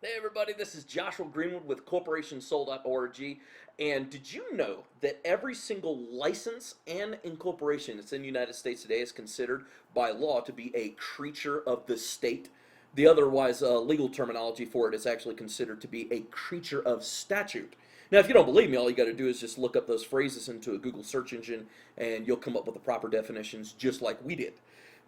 Hey everybody, this is Joshua Greenwood with CorporationSoul.org. And did you know that every single license and incorporation that's in the United States today is considered by law to be a creature of the state? The otherwise legal terminology for it is actually considered to be a creature of statute. Now, if you don't believe me, all you got to do is just look up those phrases into a Google search engine and you'll come up with the proper definitions just like we did.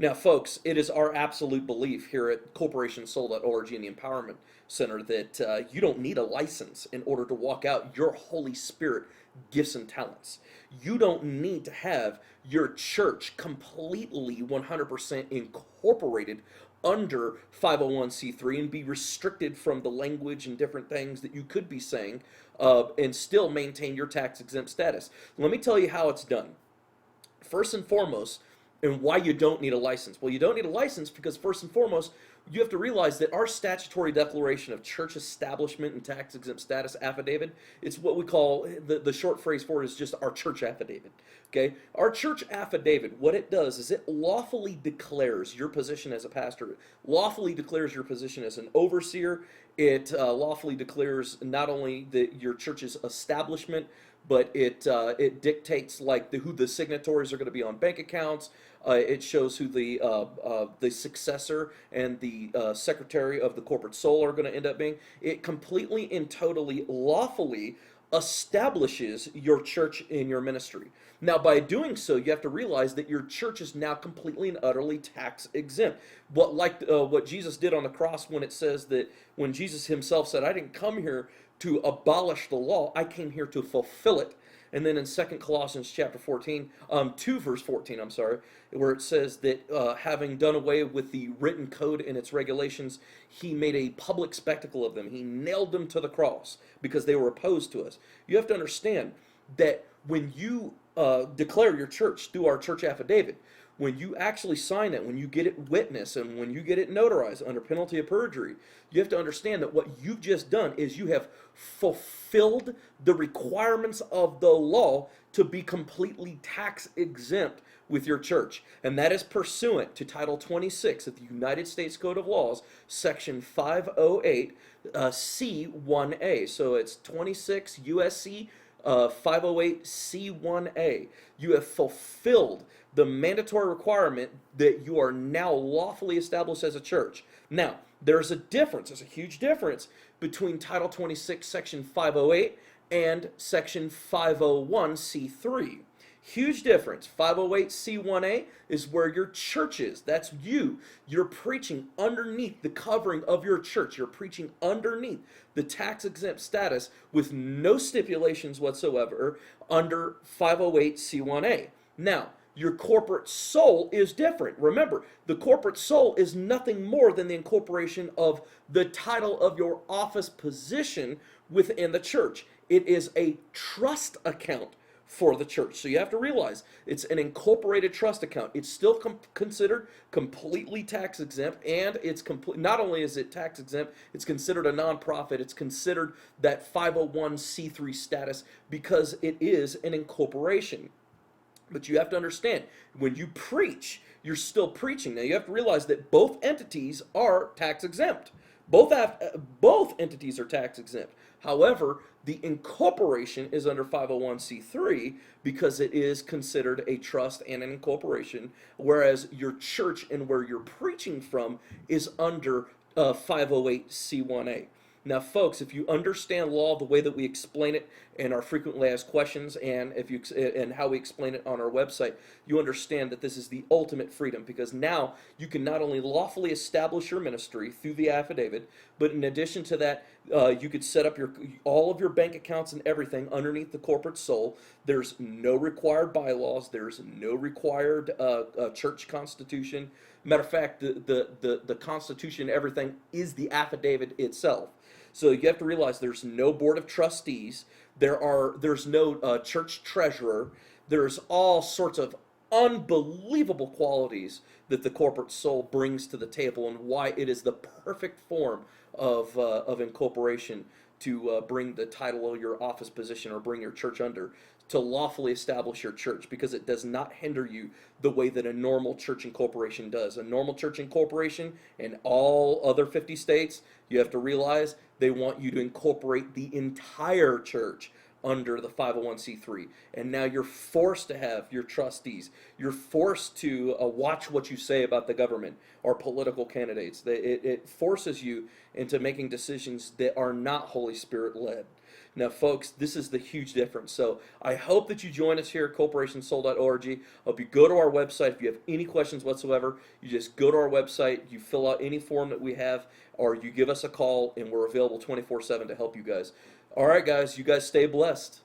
Now, folks, it is our absolute belief here at CorporationSoul.org and the Empowerment Center that you don't need a license in order to walk out your Holy Spirit gifts and talents. You don't need to have your church completely 100% incorporated under 501c3 and be restricted from the language and different things that you could be saying and still maintain your tax exempt status. Let me tell you how it's done. First and foremost, and why you don't need a license. Well, you don't need a license because first and foremost, you have to realize that our statutory declaration of church establishment and tax exempt status affidavit, it's what we call, the short phrase for it is just our church affidavit. Okay? Our church affidavit, what it does is it lawfully declares your position as a pastor, lawfully declares your position as an overseer. It lawfully declares not only your church's establishment, but it dictates like who the signatories are going to be on bank accounts. It shows who the successor and the secretary of the corporate soul are going to end up being. It completely and totally lawfully establishes your church in your ministry. Now, by doing so, you have to realize that your church is now completely and utterly tax exempt. What Jesus did on the cross when it says that when Jesus himself said, "I didn't come here to abolish the law; I came here to fulfill it." And then in Second Colossians chapter 14, 2 verse 14, I'm sorry, where it says that having done away with the written code and its regulations, he made a public spectacle of them. He nailed them to the cross because they were opposed to us. You have to understand that when you declare your church through our church affidavit, when you actually sign it, when you get it witnessed, and when you get it notarized under penalty of perjury, you have to understand that what you've just done is you have fulfilled the requirements of the law to be completely tax exempt with your church. And that is pursuant to Title 26 of the United States Code of Laws, Section 508 C1A. So it's 26 USC 508 C1A. You have fulfilled the mandatory requirement that you are now lawfully established as a church. Now, there's a difference, there's a huge difference between Title 26, Section 508 and Section 501c3. Huge difference. 508c1a is where your church is. That's you. You're preaching underneath the covering of your church. You're preaching underneath the tax exempt status with no stipulations whatsoever under 508c1a. Now, your corporate soul is different. Remember, the corporate soul is nothing more than the incorporation of the title of your office position within the church. It is a trust account for the church. So you have to realize it's an incorporated trust account. It's still considered completely tax exempt, and it's not only is it tax exempt, it's considered a nonprofit. It's considered that 501c3 status because it is an incorporation. But you have to understand, when you preach, you're still preaching. Now you have to realize that both entities are tax exempt. Both entities are tax exempt. However, the incorporation is under 501c3 because it is considered a trust and an incorporation, whereas your church and where you're preaching from is under 508c1a. Now, folks, if you understand law the way that we explain it in our frequently asked questions, and how we explain it on our website, you understand that this is the ultimate freedom, because now you can not only lawfully establish your ministry through the affidavit, but in addition to that, you could set up all of your bank accounts and everything underneath the corporate soul. There's no required bylaws. There's no required church constitution. Matter of fact, the constitution, everything is the affidavit itself. So you have to realize there's no board of trustees. There's no church treasurer. There's all sorts of unbelievable qualities that the corporate soul brings to the table, and why it is the perfect form of incorporation to bring the title of your office position or bring your church under, to lawfully establish your church, because it does not hinder you the way that a normal church incorporation does. A normal church incorporation in all other 50 states, you have to realize they want you to incorporate the entire church under the 501c3, and now you're forced to have your trustees. You're forced to watch what you say about the government or political candidates. It forces you into making decisions that are not Holy Spirit led. Now, folks, this is the huge difference. So I hope that you join us here at corporationsoul.org. I hope you go to our website. If you have any questions whatsoever, you just go to our website, you fill out any form that we have, or you give us a call, and we're available 24/7 to help you guys. All right, guys, you guys stay blessed.